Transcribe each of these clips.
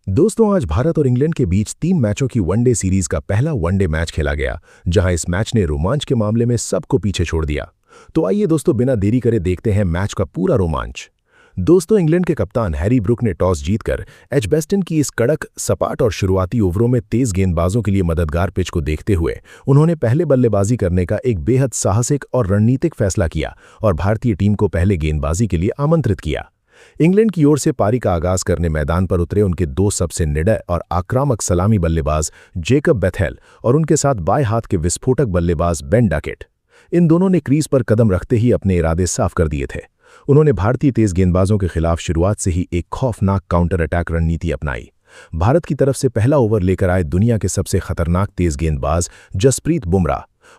दोस्तों, आज भारत और इंग्लैंड के बीच 3 मैचों की वनडे सीरीज का पहला वनडे मैच खेला गया, जहां इस मैच ने रोमांच के मामले में सबको पीछे छोड़ दिया। तो आइए दोस्तों, बिना देरी करे देखते हैं मैच का पूरा रोमांच। दोस्तों, इंग्लैंड के कप्तान हैरी ब्रुक ने टॉस जीतकर एजबेस्टन की इस कड़क, सपाट और शुरुआती ओवरों में तेज गेंदबाजों के लिए मददगार पिच को देखते हुए उन्होंने पहले बल्लेबाजी करने का एक बेहद साहसिक और रणनीतिक फैसला किया और भारतीय टीम को पहले गेंदबाजी के लिए आमंत्रित किया। इंग्लैंड की ओर से पारी का आगाज करने मैदान पर उतरे उनके दो सबसे निडर और आक्रामक सलामी बल्लेबाज जेकब बेथेल और उनके साथ बाएं हाथ के विस्फोटक बल्लेबाज बेन डकेट। इन दोनों ने क्रीज पर कदम रखते ही अपने इरादे साफ कर दिए थे। उन्होंने भारतीय तेज गेंदबाजों के खिलाफ शुरुआत से ही एक खौफनाक काउंटर अटैक रणनीति अपनाई। भारत की तरफ से पहला ओवर लेकर आए दुनिया के सबसे खतरनाक तेज गेंदबाज जसप्रीत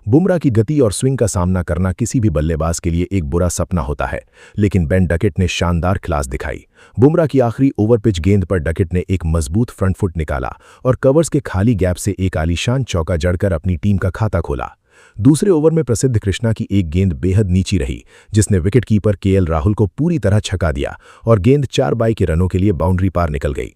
बुमराह की गति और स्विंग का सामना करना किसी भी बल्लेबाज के लिए एक बुरा सपना होता है, लेकिन बेन डकेट ने शानदार क्लास दिखाई। बुमराह की आखिरी ओवर पिच गेंद पर डकेट ने एक मजबूत फ्रंट फुट निकाला और कवर्स के खाली गैप से एक आलीशान चौका जड़कर अपनी टीम का खाता खोला। दूसरे ओवर में प्रसिद्ध कृष्णा की एक गेंद बेहद नीची रही, जिसने विकेटकीपर केएल राहुल को पूरी तरह छका दिया और गेंद 4 बाई के रनों के लिए बाउंड्री पार निकल गई।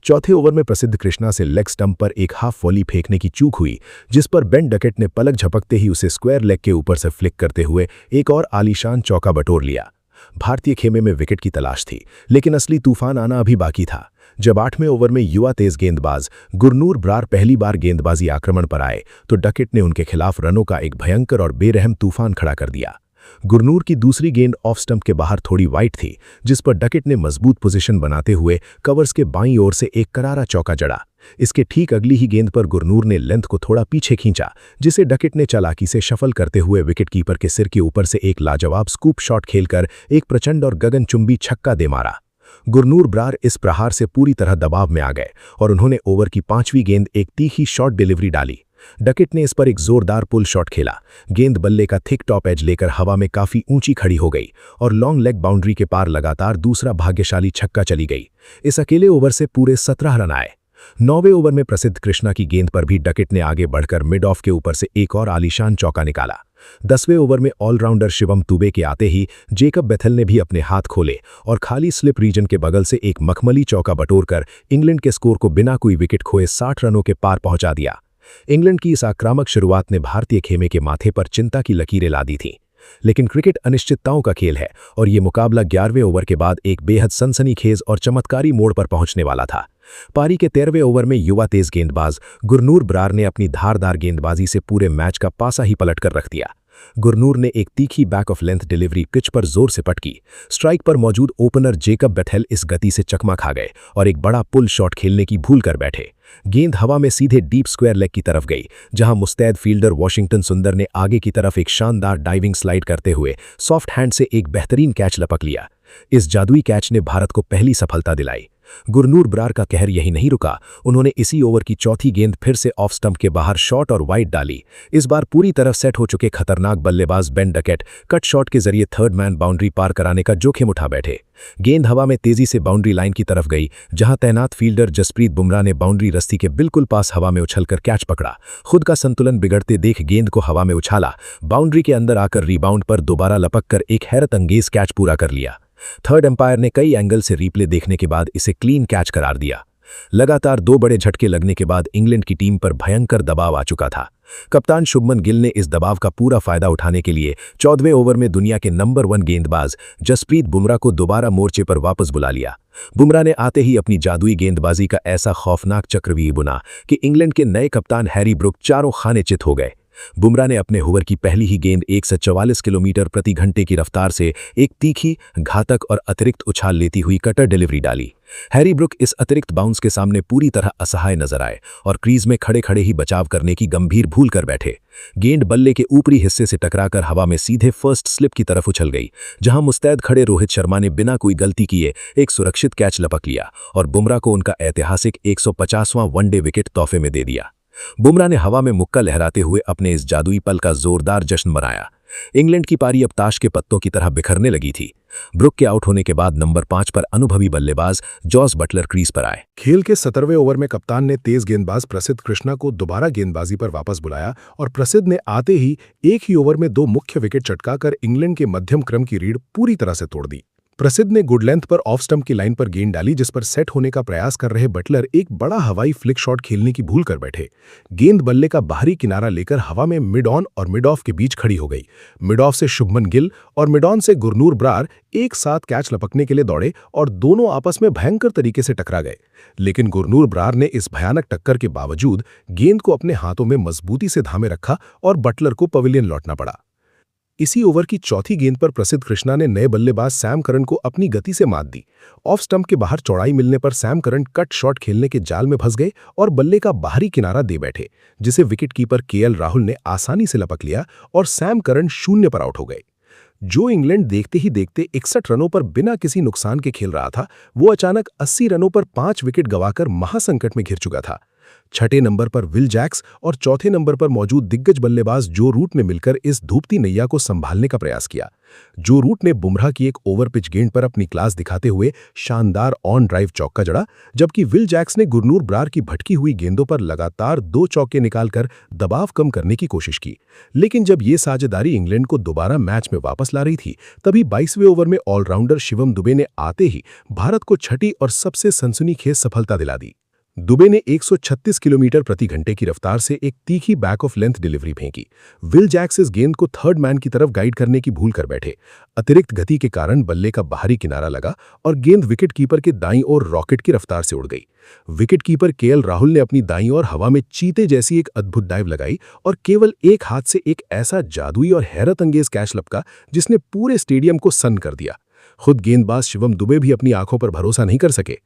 चौथे ओवर में प्रसिद्ध कृष्णा से लेग स्टंप पर एक हाफ वॉली फेंकने की चूक हुई, जिस पर बेन डकेट ने पलक झपकते ही उसे स्क्वायर लेग के ऊपर से फ्लिक करते हुए एक और आलीशान चौका बटोर लिया। भारतीय खेमे में विकेट की तलाश थी, लेकिन असली तूफान आना अभी बाकी था। जब 8वें ओवर में युवा तेज गेंदबाज गुरनूर ब्रार पहली बार गेंदबाजी आक्रमण पर आए, तो डकेट ने उनके खिलाफ रनों का एक भयंकर और बेरहम तूफान खड़ा कर दिया। गुरनूर की दूसरी गेंद ऑफ स्टंप के बाहर थोड़ी वाइड थी, जिस पर डकेट ने मजबूत पोजीशन बनाते हुए कवर्स के बाईं ओर से एक करारा चौका जड़ा। इसके ठीक अगली ही गेंद पर गुरनूर ने लेंथ को थोड़ा पीछे खींचा, जिसे डकेट ने चालाकी से शफल करते हुए विकेटकीपर के सिर के ऊपर से एक लाजवाब स्कूप शॉट खेलकर एक प्रचंड और गगनचुंबी छक्का दे मारा। गुरनूर ब्रार इस प्रहार से पूरी तरह दबाव में आ गए और उन्होंने ओवर की 5वीं गेंद एक तीखी शॉर्ट डिलीवरी डाली। डकेट ने इस पर एक जोरदार पुल शॉट खेला। गेंद बल्ले का थिक टॉप एज लेकर हवा में काफी ऊंची खड़ी हो गई और लॉन्ग लेग बाउंड्री के पार लगातार दूसरा भाग्यशाली छक्का चली गई। इस अकेले ओवर से पूरे 17 रन आए। 9वें ओवर में प्रसिद्ध कृष्णा की गेंद पर भी डकेट ने आगे बढ़कर मिड ऑफ के ऊपर से एक और आलीशान चौका निकाला। 10वें ओवर में ऑलराउंडर शिवम दुबे के आते ही जेकब बेथेल ने भी अपने हाथ खोले और खाली स्लिप रीजन के बगल से एक मखमली चौका बटोरकर इंग्लैंड के स्कोर को बिना कोई विकेट खोए 60 रनों के पार पहुंचा दिया। इंग्लैंड की इस आक्रामक शुरुआत ने भारतीय खेमे के माथे पर चिंता की लकीरें ला दी थीं। लेकिन क्रिकेट अनिश्चितताओं का खेल है और ये मुकाबला 11वें ओवर के बाद एक बेहद सनसनीखेज और चमत्कारी मोड़ पर पहुंचने वाला था। पारी के 13वें ओवर में युवा तेज गेंदबाज गुरनूर ब्रार ने अपनी धारदार गेंदबाजी से पूरे मैच का पासा ही पलट कर रख दिया। गुरनूर ने एक तीखी back of length delivery pitch पर जोर से पटकी। स्ट्राइक पर मौजूद ओपनर जेकब बेथेल इस गति से चकमा खा गए और एक बड़ा पुल शॉट खेलने की भूल कर बैठे। गेंद हवा में सीधे डीप स्क्वायर लेग की तरफ गई, जहां मुस्तैद फील्डर वॉशिंगटन सुंदर ने आगे की तरफ एक शानदार डाइविंग स्लाइड करते हुए सॉफ्ट हैंड से एक बेहतरीन कैच लपक लिया। इस जादुई कैच ने भारत को पहली सफलता दिलाई। गुरनूर ब्रार का कहर यही नहीं रुका, उन्होंने इसी ओवर की चौथी गेंद फिर से ऑफ स्टंप के बाहर शॉर्ट और वाइड डाली। इस बार पूरी तरह सेट हो चुके खतरनाक बल्लेबाज बेन डकेट कट शॉट के जरिए थर्ड मैन बाउंड्री पार कराने का जोखिम उठा बैठे। गेंद हवा में तेजी से बाउंड्री लाइन की तरफ गई, जहां तैनात फील्डर जसप्रीत बुमराह ने बाउंड्री रस्सी के बिल्कुल पास हवा में उछलकर कैच पकड़ा। खुद का संतुलन बिगड़ते देख गेंद को हवा में उछाला, बाउंड्री के अंदर आकर रिबाउंड पर दोबारा लपककर एक हैरत अंगेज कैच पूरा कर लिया। थर्ड एम्पायर ने कई एंगल से रिप्ले देखने के बाद इसे क्लीन कैच करार दिया। लगातार 2 बड़े झटके लगने के बाद इंग्लैंड की टीम पर भयंकर दबाव आ चुका था। कप्तान शुभमन गिल ने इस दबाव का पूरा फायदा उठाने के लिए 14वें ओवर में दुनिया के नंबर 1 गेंदबाज जसप्रीत बुमराह को दोबारा मोर्चे पर वापस बुला लिया। बुमराह ने आते ही अपनी जादुई गेंदबाजी का ऐसा खौफनाक चक्रव्यूह बुना कि इंग्लैंड के नए कप्तान हैरी ब्रुक चारों खाने चित हो गए। बुमराह ने अपने ओवर की पहली ही गेंद 144 किलोमीटर प्रति घंटे की रफ्तार से एक तीखी, घातक और अतिरिक्त उछाल लेती हुई कटर डिलीवरी डाली। हैरी ब्रुक इस अतिरिक्त बाउंस के सामने पूरी तरह असहाय नजर आए और क्रीज में खड़े खड़े ही बचाव करने की गंभीर भूल कर बैठे। गेंद बल्ले के ऊपरी हिस्से से टकराकर हवा में सीधे फर्स्ट स्लिप की तरफ उछल गई, जहां मुस्तैद खड़े रोहित शर्मा ने बिना कोई गलती किए एक सुरक्षित कैच लपक लिया और बुमराह को उनका ऐतिहासिक 150वां वनडे विकेट तोहफे में दे दिया। बुमराह ने हवा में मुक्का लहराते हुए अपने इस जादुई पल का जोरदार जश्न मनाया। इंग्लैंड की पारी अब ताश के पत्तों की तरह बिखरने लगी थी। ब्रुक के आउट होने के बाद नंबर 5 पर अनुभवी बल्लेबाज जॉस बटलर क्रीज पर आए। खेल के 17वें ओवर में कप्तान ने तेज गेंदबाज प्रसिद्ध कृष्णा को दोबारा गेंदबाजी पर वापस बुलाया और प्रसिद्ध ने आते ही एक ही ओवर में 2 मुख्य विकेट चटकाकर इंग्लैंड के मध्यम क्रम की रीढ़ पूरी तरह से तोड़ दी। प्रसिद्ध ने गुड लेंथ पर ऑफ स्टंप की लाइन पर गेंद डाली, जिस पर सेट होने का प्रयास कर रहे बटलर एक बड़ा हवाई फ्लिक शॉट खेलने की भूल कर बैठे। गेंद बल्ले का बाहरी किनारा लेकर हवा में मिड ऑन और मिड ऑफ के बीच खड़ी हो गई। मिड ऑफ से शुभमन गिल और मिड ऑन से गुरनूर ब्रार एक साथ कैच लपकने के लिए दौड़े और दोनों आपस में भयंकर तरीके से टकरा गए। लेकिन गुरनूर ब्रार ने इस भयानक टक्कर के बावजूद गेंद को अपने हाथों में मजबूती से थामे रखा और बटलर को पवेलियन लौटना पड़ा। इसी ओवर की चौथी गेंद पर प्रसिद्ध कृष्णा ने नए बल्लेबाज सैम करन को अपनी गति से मात दी। ऑफ स्टंप के बाहर चौड़ाई मिलने पर सैम करन कट शॉट खेलने के जाल में फंस गए और बल्ले का बाहरी किनारा दे बैठे, जिसे विकेटकीपर केएल राहुल ने आसानी से लपक लिया और सैम करन 0 पर आउट हो गए। जो इंग्लैंड देखते ही देखते 61 रनों पर बिना किसी नुकसान के खेल रहा था, वो अचानक 80 रनों पर 5 विकेट गंवाकर महासंकट में घिर चुका था। छठे नंबर पर विल जैक्स और चौथे नंबर पर मौजूद दिग्गज बल्लेबाज जो रूट ने मिलकर इस धूपती नैया को संभालने का प्रयास किया। जो रूट ने बुमराह की एक ओवर पिच गेंद पर अपनी क्लास दिखाते हुए शानदार ऑन ड्राइव चौका जड़ा, जबकि विल जैक्स ने गुरनूर ब्रार की भटकी हुई गेंदों पर लगातार 2 चौके निकालकर दबाव कम करने की कोशिश की। लेकिन जब ये साझेदारी इंग्लैंड को दोबारा मैच में वापस ला रही थी, तभी 22वें ओवर में ऑलराउंडर शिवम दुबे ने आते ही भारत को छठी और सबसे सनसनीखेज सफलता दिला दी। दुबे ने 136 किलोमीटर प्रति घंटे की रफ्तार से एक तीखी बैक ऑफ लेंथ डिलीवरी फेंकी। विल जैक्स इस गेंद को थर्ड मैन की तरफ गाइड करने की भूल कर बैठे। अतिरिक्त गति के कारण बल्ले का बाहरी किनारा लगा और गेंद विकेटकीपर के दाईं ओर रॉकेट की रफ्तार से उड़ गई। विकेटकीपर केएल राहुल ने अपनी दाईं ओर हवा में चीते जैसी एक अद्भुत डाइव लगाई और केवल एक हाथ से एक ऐसा जादुई और हैरत अंगेज कैच लपका जिसने पूरे स्टेडियम को सन्न कर दिया। खुद गेंदबाज शिवम दुबे भी अपनी आंखों पर भरोसा नहीं कर सके।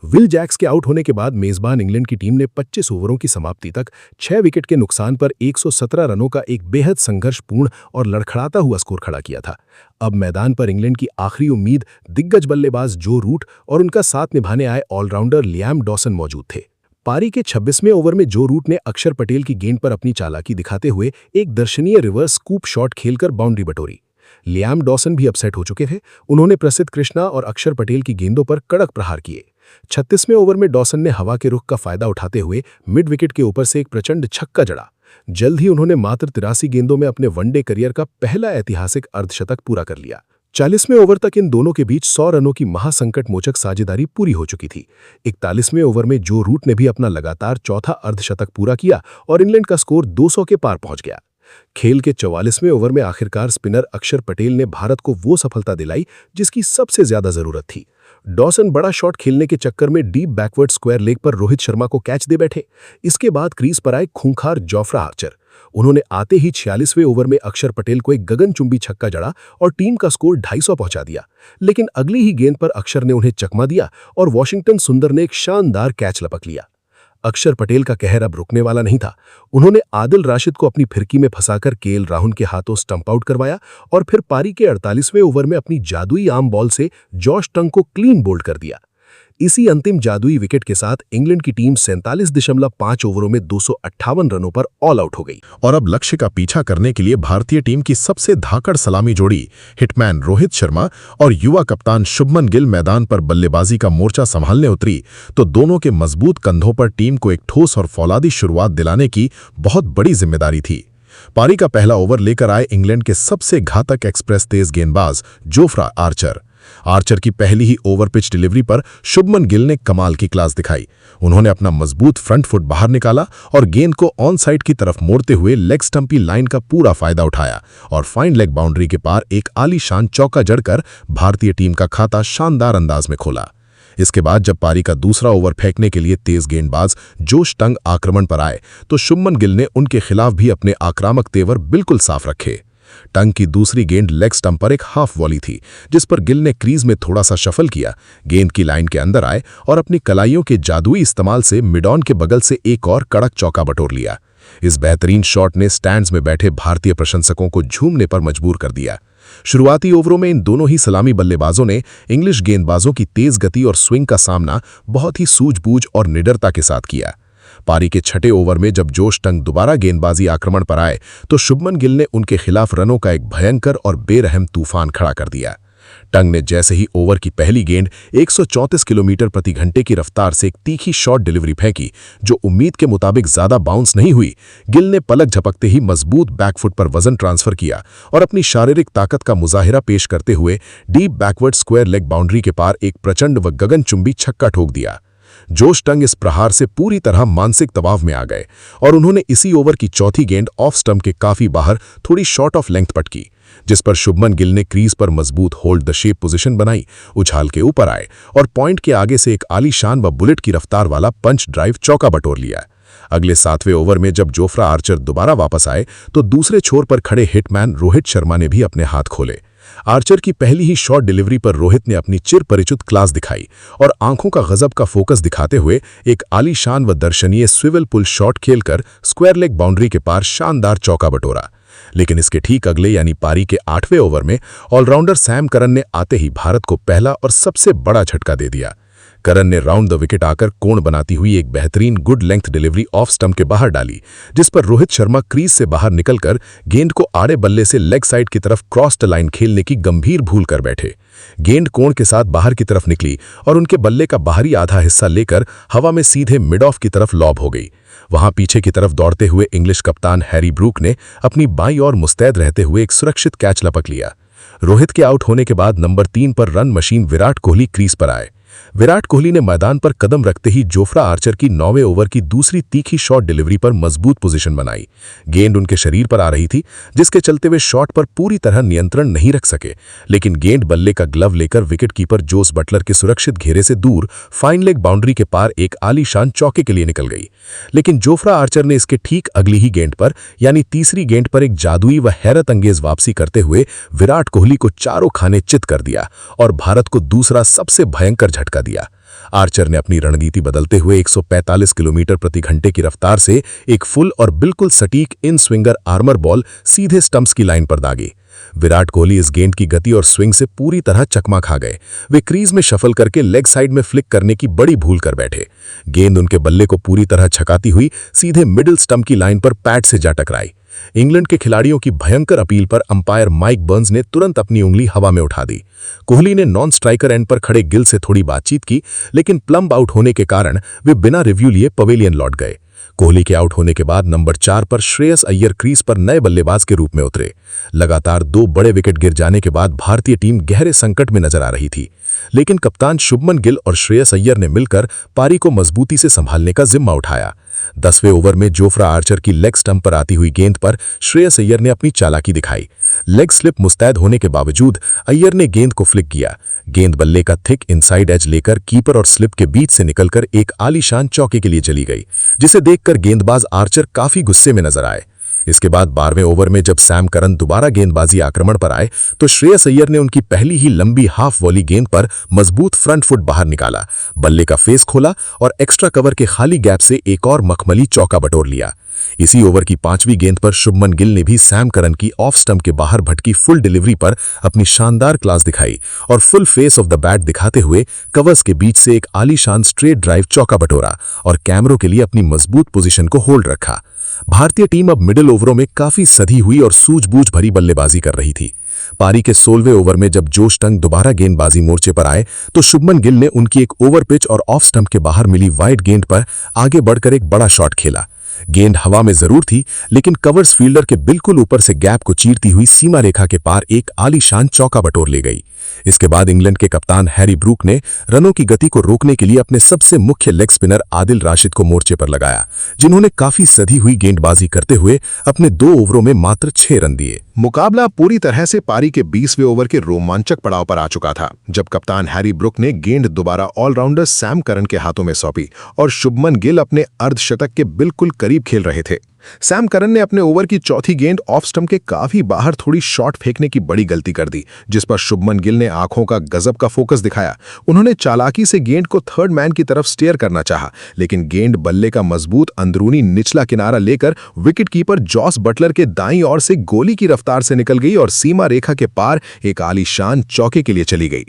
विल जैक्स के आउट होने के बाद मेजबान इंग्लैंड की टीम ने 25 ओवरों की समाप्ति तक 6 विकेट के नुकसान पर 117 रनों का एक बेहद संघर्षपूर्ण और लड़खड़ाता हुआ स्कोर खड़ा किया था। अब मैदान पर इंग्लैंड की आखिरी उम्मीद दिग्गज बल्लेबाज जो रूट और उनका साथ निभाने आए ऑलराउंडर लियाम डॉसन मौजूद थे। पारी के 26वें ओवर में जो रूट ने अक्षर पटेल की गेंद पर अपनी चालाकी दिखाते हुए एक दर्शनीय रिवर्स स्कूप शॉट खेलकर बाउंड्री बटोरी। लियाम डॉसन भी अपसेट हो चुके थे। उन्होंने प्रसिद्ध कृष्णा और अक्षर पटेल की गेंदों पर कड़क प्रहार किए। 36वें ओवर में डॉसन ने हवा के रुख का फायदा उठाते हुए मिड विकेट के ऊपर से एक प्रचंड छक्का जड़ा। जल्द ही उन्होंने मात्र 83 गेंदों में अपने वनडे करियर का पहला ऐतिहासिक अर्धशतक पूरा कर लिया। 40वें ओवर तक इन दोनों के बीच 100 रनों की महासंकट मोचक साझेदारी पूरी हो चुकी थी। 41वें ओवर में जो रूट ने भी अपना लगातार चौथा अर्धशतक पूरा किया और इंग्लैंड का स्कोर 200 के पार पहुंच गया। खेल के 44वें ओवर में आखिरकार स्पिनर अक्षर पटेल ने भारत को वो सफलता दिलाई जिसकी सबसे ज्यादा जरूरत थी। डॉसन बड़ा शॉट खेलने के चक्कर में डीप बैकवर्ड स्क्वायर लेग पर रोहित शर्मा को कैच दे बैठे। इसके बाद क्रीज पर आए खूंखार जोफ्रा आर्चर। उन्होंने आते ही 46वें ओवर में अक्षर पटेल को एक गगनचुंबी छक्का जड़ा और टीम का स्कोर 250 पहुंचा दिया। लेकिन अगली ही गेंद पर अक्षर ने उन्हें चकमा दिया और वॉशिंगटन सुंदर ने एक शानदार कैच लपक लिया। अक्षर पटेल का कहर अब रुकने वाला नहीं था। उन्होंने आदिल राशिद को अपनी फिरकी में फंसाकर केएल राहुल के हाथों स्टंप आउट करवाया और फिर पारी के 48वें ओवर में अपनी जादुई आर्म बॉल से जॉश टंग को क्लीन बोल्ड कर दिया। इसी अंतिम जादुई विकेट के साथ इंग्लैंड की टीम 47.5 ओवरों में 258 रनों पर ऑल आउट हो गई। और अब लक्ष्य का पीछा करने के लिए भारतीय टीम की सबसे धाकड़ सलामी जोड़ी हिटमैन रोहित शर्मा और युवा कप्तान शुभमन गिल मैदान पर बल्लेबाजी का मोर्चा संभालने उतरी तो दोनों के मजबूत कंधों पर टीम को एक ठोस और फौलादी शुरुआत दिलाने की बहुत बड़ी जिम्मेदारी थी। पारी का पहला ओवर लेकर आए इंग्लैंड के सबसे घातक एक्सप्रेस तेज गेंदबाज जोफ्रा आर्चर की पहली ही ओवर पिच डिलीवरी पर शुभमन गिल ने कमाल की क्लास दिखाई। उन्होंने अपना मजबूत फ्रंट फुट बाहर निकाला और गेंद को ऑन साइड की तरफ मोड़ते हुए लेग स्टंपी लाइन का पूरा फायदा उठाया और फाइन लेग बाउंड्री के पार एक आलीशान चौका जड़कर भारतीय टीम का खाता शानदार अंदाज में खोला। इसके बाद जब पारी का दूसरा ओवर फेंकने के लिए तेज गेंदबाज जोश टंग आक्रमण पर आए तो शुभमन गिल ने उनके खिलाफ भी अपने आक्रामक तेवर बिल्कुल साफ रखे। टंग की दूसरी गेंद लेग स्टंप पर एक हाफ वॉली थी जिस पर गिल ने क्रीज में थोड़ा सा शफल किया, गेंद की लाइन के अंदर आए और अपनी कलाइयों के जादुई इस्तेमाल से मिड ऑन के बगल से एक और कड़क चौका बटोर लिया। इस बेहतरीन शॉट ने स्टैंड्स में बैठे भारतीय प्रशंसकों को झूमने पर मजबूर कर दिया। शुरुआती ओवरों में इन दोनों ही सलामी बल्लेबाजों ने इंग्लिश गेंदबाजों की तेज गति और स्विंग का सामना बहुत ही सूझबूझ और निडरता के साथ किया। पारी के छठे ओवर में जब जोश टंग दोबारा गेंदबाजी आक्रमण पर आए तो शुभमन गिल ने उनके खिलाफ रनों का एक भयंकर और बेरहम तूफान खड़ा कर दिया। टंग ने जैसे ही ओवर की पहली गेंद 134 किलोमीटर प्रति घंटे की रफ्तार से एक तीखी शॉर्ट डिलीवरी फेंकी, जो उम्मीद के मुताबिक ज्यादा बाउंस नहीं हुई। गिल ने पलक झपकते ही मजबूत बैकफुट पर वजन ट्रांसफर किया और अपनी शारीरिक ताकत का मुजाहिरा पेश करते हुए deep backward square leg boundary के पार एक प्रचंड व गगनचुंबी छक्का ठोक दिया। जोश टंग इस प्रहार से पूरी तरह मानसिक दबाव में आ गए और उन्होंने इसी ओवर की चौथी गेंद ऑफ स्टंप के काफी बाहर थोड़ी शॉर्ट ऑफ लेंथ पटकी, जिस पर शुभमन गिल ने क्रीज पर मजबूत होल्ड द शेप पोजीशन बनाई, उछाल के ऊपर आए और पॉइंट के आगे से एक आलीशान व बुलेट की रफ्तार वाला पंच ड्राइव चौका बटोर लिया। अगले 7वें ओवर में जब जोफ्रा आर्चर दोबारा वापस आए तो दूसरे छोर पर खड़े हिटमैन रोहित शर्मा ने भी अपने हाथ खोले। आर्चर की पहली ही शॉट डिलीवरी पर रोहित ने अपनी चिर परिचित क्लास दिखाई और आंखों का गजब का फोकस दिखाते हुए एक आलीशान व दर्शनीय स्विवल पुल शॉट खेलकर स्क्वायर लेग बाउंड्री के पार शानदार चौका बटोरा। लेकिन इसके ठीक अगले यानी पारी के 8वें ओवर में ऑलराउंडर सैम करन ने आते ही भारत को पहला और सबसे बड़ा झटका दे दिया। करन ने राउंड द विकेट आकर कोण बनाती हुई एक बेहतरीन good length delivery off stump के बाहर डाली, जिस पर रोहित शर्मा क्रीज से बाहर निकलकर गेंद को आड़े बल्ले से लेग साइड की तरफ क्रॉस द लाइन खेलने की गंभीर भूल कर बैठे। गेंद कोण के साथ बाहर की तरफ निकली और उनके बल्ले का बाहरी आधा हिस्सा लेकर हवा में सीधे मिड ऑफ की तरफ लॉब हो गई। वहां पीछे की तरफ दौड़ते हुए इंग्लिश कप्तान हैरी ब्रूक ने अपनी बाईं ओर मुस्तैद रहते हुए एक सुरक्षित कैच लपक लिया। रोहित के आउट होने के बाद नंबर 3 पर run machine Virat Kohli crease पर आए। विराट कोहली ने मैदान पर कदम रखते ही जोफ्रा आर्चर की 9वें ओवर की दूसरी तीखी शॉट डिलीवरी पर मजबूत पोजीशन बनाई। गेंद उनके शरीर पर आ रही थी, जिसके चलते वे शॉट पर पूरी तरह नियंत्रण नहीं रख सके, लेकिन गेंद बल्ले का ग्लव लेकर विकेटकीपर जोस बटलर के सुरक्षित घेरे से दूर फाइन लेग बाउंड्री के पार एक आलीशान चौके के लिए निकल गई। लेकिन जोफ्रा आर्चर ने इसके ठीक अगली ही गेंद पर यानी तीसरी गेंद पर एक जादुई व हैरत अंगेज वापसी करते हुए विराट कोहली को चारों खाने चित कर दिया और भारत को दूसरा सबसे भयंकर झटका दिया। आर्चर ने अपनी रणनीति बदलते हुए 145 किलोमीटर प्रति घंटे की रफ्तार से एक फुल और बिल्कुल सटीक इन स्विंगर आर्मर बॉल सीधे स्टंप्स की लाइन पर दागी। विराट कोहली इस गेंद की गति और स्विंग से पूरी तरह चकमा खा गए। वे क्रीज में शफल करके लेग साइड में फ्लिक करने की बड़ी भूल कर बैठे। गेंद उनके बल्ले को पूरी तरह छकाती हुई सीधे मिडिल स्टंप की लाइन पर पैड से जा टकराई। इंग्लैंड के खिलाड़ियों की भयंकर अपील पर अंपायर माइक बर्न्स ने तुरंत अपनी उंगली हवा में उठा दी। कोहली ने नॉन स्ट्राइकर एंड पर खड़े गिल से थोड़ी बातचीत की, लेकिन प्लम्ब आउट होने के कारण वे बिना रिव्यू लिए पवेलियन लौट गए। कोहली के आउट होने के बाद नंबर 4 पर श्रेयस अय्यर क्रीज पर नए बल्लेबाज के रूप में उतरे। लगातार 2 बड़े विकेट गिर जाने के बाद भारतीय टीम गहरे संकट में नजर आ रही थी, लेकिन कप्तान शुभमन गिल और श्रेयस अय्यर ने मिलकर पारी को मजबूती से संभालने का जिम्मा उठाया। 10वें ओवर में जोफ्रा आर्चर की लेग स्टंप पर आती हुई गेंद पर श्रेयस अय्यर ने अपनी चालाकी दिखाई। लेग स्लिप मुस्तैद होने के बावजूद अय्यर ने गेंद को फ्लिक किया। गेंद बल्ले का थिक इनसाइड एज लेकर कीपर और स्लिप के बीच से निकलकर एक आलीशान चौके के लिए चली गई, जिसे देखकर गेंदबाज आर्चर काफी गुस्से में नजर आए। इसके बाद 12वें ओवर में जब सैम करन दोबारा गेंदबाजी आक्रमण पर आए तो श्रेयस अय्यर ने उनकी पहली ही लंबी हाफ वॉली गेंद पर मजबूत फ्रंट फुट बाहर निकाला, बल्ले का फेस खोला और एक्स्ट्रा कवर के खाली गैप से एक और मखमली चौका बटोर लिया। इसी ओवर की 5वीं गेंद पर शुभमन गिल ने भी सैम करन की ऑफ स्टंप के बाहर भटकी फुल डिलीवरी पर अपनी शानदार क्लास दिखाई और full face of the bat दिखाते हुए कवर्स के बीच से एक आलीशान स्ट्रेट ड्राइव चौका बटोरा और कैमरों के लिए अपनी मजबूत पोजीशन को होल्ड रखा। भारतीय टीम अब मिडिल ओवरों में काफी सधी हुई और सूझबूझ भरी बल्लेबाजी कर रही थी। पारी के 16वें ओवर में जब जोश टंग दोबारा गेंदबाजी मोर्चे पर आए तो शुभमन गिल ने उनकी एक ओवर पिच और ऑफ स्टंप के बाहर मिली वाइड गेंद पर आगे बढ़कर एक बड़ा शॉट खेला। गेंद हवा में जरूर थी, लेकिन कवर्स फील्डर के बिल्कुल ऊपर से गैप को चीरती हुई सीमा रेखा के पार एक आलीशान चौका बटोर ले गई। इसके बाद इंग्लैंड के कप्तान हैरी ब्रूक ने रनों की गति को रोकने के लिए अपने सबसे मुख्य लेग स्पिनर आदिल राशिद को मोर्चे पर लगाया, जिन्होंने काफी सधी हुई गेंदबाजी करते हुए अपने 2 ओवरों में मात्र 6 रन दिए। मुकाबला पूरी तरह से पारी के 20वें ओवर के रोमांचक पड़ाव पर आ चुका था, जब कप्तान हैरी ब्रूक ने गेंद दोबारा ऑलराउंडर सैम करन के हाथों में सौंपी और शुभमन गिल अपने अर्धशतक के बिल्कुल करीब खेल रहे थे। सैम करन ने अपने ओवर की चौथी गेंद ऑफ स्टंप के काफी बाहर थोड़ी शॉट फेंकने की बड़ी गलती कर दी, जिस पर शुभमन गिल ने आंखों का गजब का फोकस दिखाया। उन्होंने चालाकी से गेंद को थर्ड मैन की तरफ स्टेयर करना चाहा, लेकिन गेंद बल्ले का मजबूत अंदरूनी निचला किनारा लेकर विकेटकीपर जॉस बटलर के दाईं ओर से गोली की रफ्तार से निकल गई और सीमा रेखा के पार एक आलीशान चौके के लिए चली गई।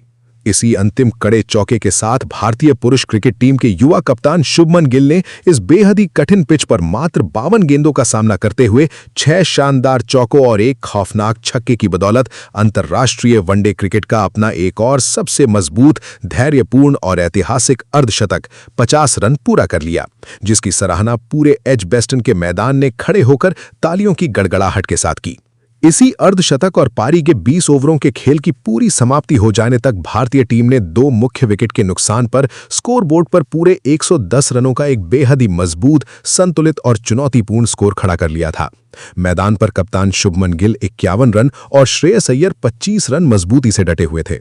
इसी अंतिम कड़े चौके के साथ भारतीय पुरुष क्रिकेट टीम के युवा कप्तान शुभमन गिल ने इस बेहद ही कठिन पिच पर मात्र 52 गेंदों का सामना करते हुए 6 शानदार चौकों और एक खौफनाक छक्के की बदौलत अंतर्राष्ट्रीय वनडे क्रिकेट का अपना एक और सबसे मजबूत, धैर्यपूर्ण और ऐतिहासिक अर्धशतक 50 रन पूरा कर लिया, जिसकी सराहना पूरे एजबेस्टन के मैदान ने खड़े होकर तालियों की गड़गड़ाहट के साथ की। इसी अर्धशतक और पारी के 20 ओवरों के खेल की पूरी समाप्ति हो जाने तक भारतीय टीम ने 2 मुख्य विकेट के नुकसान पर स्कोरबोर्ड पर पूरे 110 रनों का एक बेहद ही मजबूत, संतुलित और चुनौतीपूर्ण स्कोर खड़ा कर लिया था। मैदान पर कप्तान शुभमन गिल 51 रन और श्रेयस अय्यर 25 रन मजबूती से डटे हुए थे।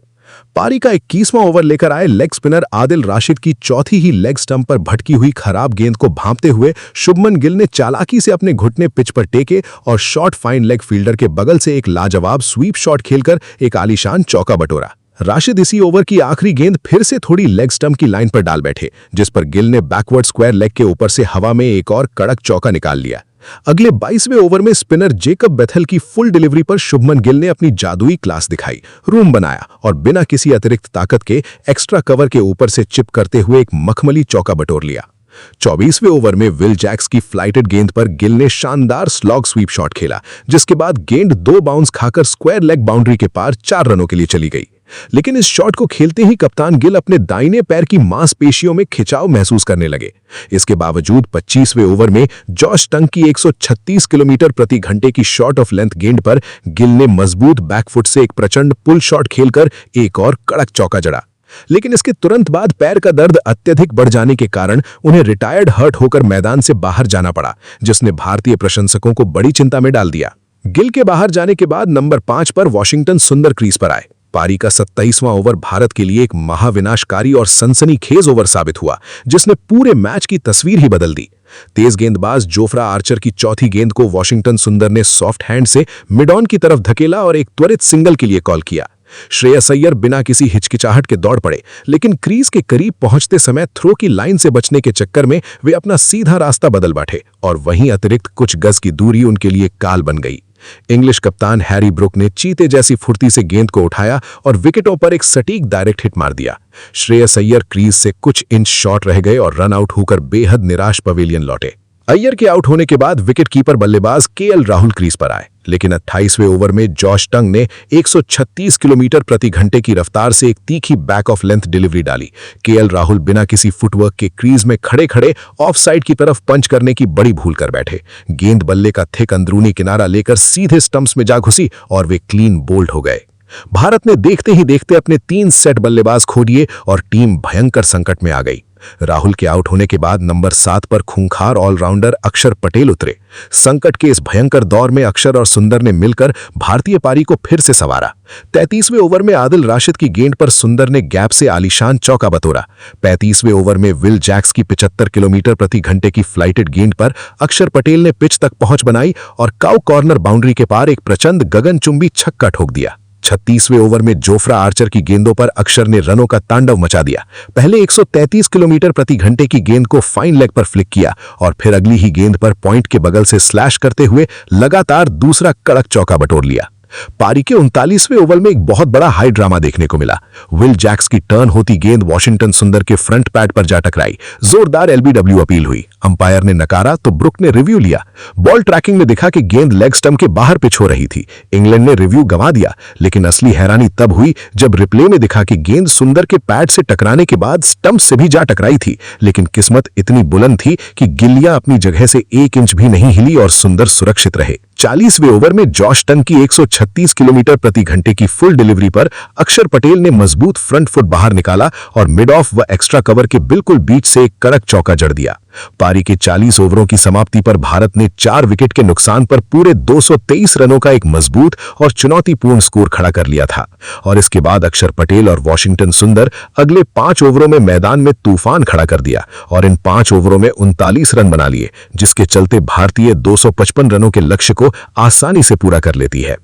पारी का 21वां ओवर लेकर आए लेग स्पिनर आदिल राशिद की चौथी ही लेग स्टंप पर भटकी हुई खराब गेंद को भांपते हुए शुभमन गिल ने चालाकी से अपने घुटने पिच पर टेके और शॉर्ट फाइन लेग फील्डर के बगल से एक लाजवाब स्वीप शॉट खेलकर एक आलीशान चौका बटोरा। राशिद इसी ओवर की आखिरी गेंद फिर से थोड़ी लेग स्टंप की लाइन पर डाल बैठे, जिस पर गिल ने बैकवर्ड स्क्वायर लेग के ऊपर से हवा में एक और कड़क चौका निकाल लिया। अगले 22वें ओवर में स्पिनर जेकब बेथेल की फुल डिलीवरी पर शुभमन गिल ने अपनी जादुई क्लास दिखाई, रूम बनाया और बिना किसी अतिरिक्त ताकत के एक्स्ट्रा कवर के ऊपर से चिप करते हुए एक मखमली चौका बटोर लिया। 24वें ओवर में विल जैक्स की फ्लाइटेड गेंद पर गिल ने शानदार स्लॉग स्वीप शॉट खेला, जिसके बाद गेंद 2 बाउंस खाकर स्क्वायर लेग बाउंड्री के पार 4 रनों के लिए चली गई। लेकिन इस शॉट को खेलते ही कप्तान गिल अपने दाहिने पैर की मांसपेशियों में खिंचाव महसूस करने लगे। इसके बावजूद 25वें ओवर में जॉश टंग की 136 किलोमीटर प्रति घंटे की शॉर्ट ऑफ लेंथ गेंद पर गिल ने मजबूत बैकफुट से एक प्रचंड पुल शॉट खेलकर एक और कड़क चौका जड़ा। लेकिन इसके तुरंत बाद पैर का दर्द अत्यधिक बढ़ जाने के कारण उन्हें रिटायर्ड हर्ट होकर मैदान से बाहर जाना पड़ा, जिसने भारतीय प्रशंसकों को बड़ी चिंता में डाल दिया। गिल के बाहर जाने के बाद नंबर 5 पर वॉशिंगटन सुंदर क्रीज पर आए। पारी का 27वां ओवर भारत के लिए एक महाविनाशकारी और सनसनीखेज ओवर साबित हुआ, जिसने पूरे मैच की तस्वीर ही बदल दी। तेज गेंदबाज जोफ्रा आर्चर की चौथी गेंद को वॉशिंगटन सुंदर ने सॉफ्ट हैंड से मिड ऑन की तरफ धकेला और एक त्वरित सिंगल के लिए कॉल किया। श्रेयस अय्यर बिना किसी हिचकिचाहट के दौड़ पड़े, लेकिन क्रीज के करीब पहुंचते समय थ्रो की लाइन से बचने के चक्कर में वे अपना सीधा रास्ता बदल बैठे और वहीं अतिरिक्त कुछ गज की दूरी उनके लिए काल बन गई। इंग्लिश कप्तान हैरी ब्रुक ने चीते जैसी फुर्ती से गेंद को उठाया और विकेटों पर एक सटीक डायरेक्ट हिट मार दिया। श्रेयस अय्यर क्रीज से कुछ इंच शॉर्ट रह गए और रन आउट होकर बेहद निराश पवेलियन लौटे। अय्यर के आउट होने के बाद विकेटकीपर बल्लेबाज केएल राहुल क्रीज पर आए, लेकिन 28वें ओवर में जॉश टंग ने 136 किलोमीटर प्रति घंटे की रफ्तार से एक तीखी बैक ऑफ लेंथ डिलीवरी डाली। केएल राहुल बिना किसी फुटवर्क के क्रीज में खड़े खड़े ऑफ साइड की तरफ पंच करने की बड़ी भूल कर बैठे। गेंद बल्ले का थिक अंदरूनी किनारा लेकर सीधे स्टंप्स में जा घुसी और वे क्लीन बोल्ड हो गए। भारत ने देखते ही देखते अपने 3 सेट बल्लेबाज खो दिए और टीम भयंकर संकट में आ गई। राहुल के आउट होने के बाद नंबर 7 पर खूंखार ऑलराउंडर अक्षर पटेल उतरे। संकट के इस भयंकर दौर में अक्षर और सुंदर ने मिलकर भारतीय पारी को फिर से संवारा। 33वें ओवर में आदिल राशिद की गेंद पर सुंदर ने गैप से आलीशान चौका बतोरा। 35वें ओवर में विल जैक्स की 75 किलोमीटर प्रति घंटे की फ्लाइटेड गेंद पर अक्षर पटेल ने पिच तक पहुंच बनाई और काउ कॉर्नर बाउंड्री के पार एक प्रचंड गगनचुंबी छक्का ठोक दिया। 36वें ओवर में जोफ्रा आर्चर की गेंदों पर अक्षर ने रनों का तांडव मचा दिया। पहले 133 किलोमीटर प्रति घंटे की गेंद को फाइन लेग पर फ्लिक किया और फिर अगली ही गेंद पर पॉइंट के बगल से स्लैश करते हुए लगातार दूसरा कड़क चौका बटोर लिया। पारी के 39वें ओवर में एक बहुत बड़ा हाई ड्रामा देखने को मिला। विल जैक्स की टर्न होती गेंद वॉशिंगटन सुंदर के फ्रंट पैड पर जा टकराई। जोरदार एलबीडब्ल्यू अपील हुई। अंपायर ने नकारा तो ब्रुक ने रिव्यू लिया। बॉल ट्रैकिंग में दिखा कि गेंद लेग स्टंप के बाहर पिच हो रही थी। इंग्लैंड ने रिव्यू गंवा दिया, लेकिन असली हैरानी तब हुई जब रिप्ले में दिखा कि गेंद सुंदर के पैड से टकराने के बाद स्टंप से भी जा टकराई थी, लेकिन किस्मत इतनी बुलंद थी कि गिल्लियां अपनी जगह से 1 इंच भी नहीं हिली और सुंदर सुरक्षित रहे। 40वें ओवर में जॉश टंग की 136 किलोमीटर प्रति घंटे की फुल डिलीवरी पर अक्षर पटेल ने मजबूत फ्रंट फुट बाहर निकाला और मिड ऑफ व एक्स्ट्रा कवर के बिल्कुल बीच से एक कड़क चौका जड़ दिया। पारी के 40 ओवरों की समाप्ति पर भारत ने 4 विकेट के नुकसान पर पूरे 223 रनों का एक मजबूत और चुनौतीपूर्ण स्कोर खड़ा कर लिया था और इसके बाद अक्षर पटेल और वॉशिंगटन सुंदर अगले 5 ओवरों में मैदान में तूफान खड़ा कर दिया और इन 5 ओवरों में 39 रन बना लिए, जिसके चलते भारतीय 255 रनों के लक्ष्य को आसानी से पूरा कर लेती है।